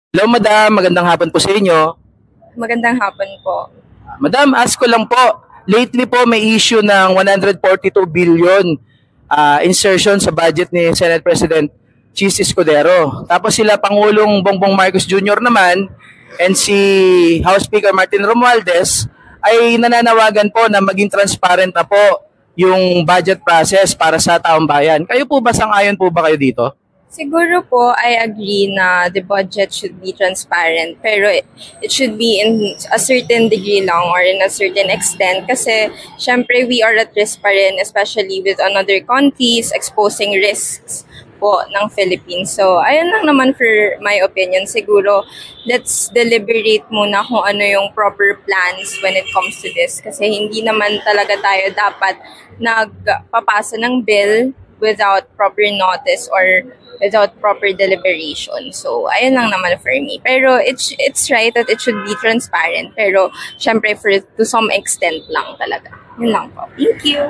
Hello madam, magandang hapon po sa inyo. Magandang hapon po. Madam, ask ko lang po, lately po may issue ng 142 billion insertion sa budget ni Senate President Chis Escudero. Tapos sila Pangulong Bongbong Marcos Jr. naman and si House Speaker Martin Romualdez ay nananawagan po na maging transparent na po yung budget process para sa taong bayan. Kayo po ba, sang-ayon po ba kayo dito? Siguro po, I agree na the budget should be transparent, pero it should be in a certain degree lang or in a certain extent kasi syempre we are at risk pa rin, especially with another countries exposing risks po ng Philippines. So, ayun lang naman for my opinion. Siguro, let's deliberate muna kung ano yung proper plans when it comes to this. Kasi hindi naman talaga tayo dapat nagpapasa ng bill without proper notice or without proper deliberation. So, ayun lang naman for me. Pero it's right that it should be transparent. Pero, syempre, to some extent lang talaga. Yun lang po. Thank you!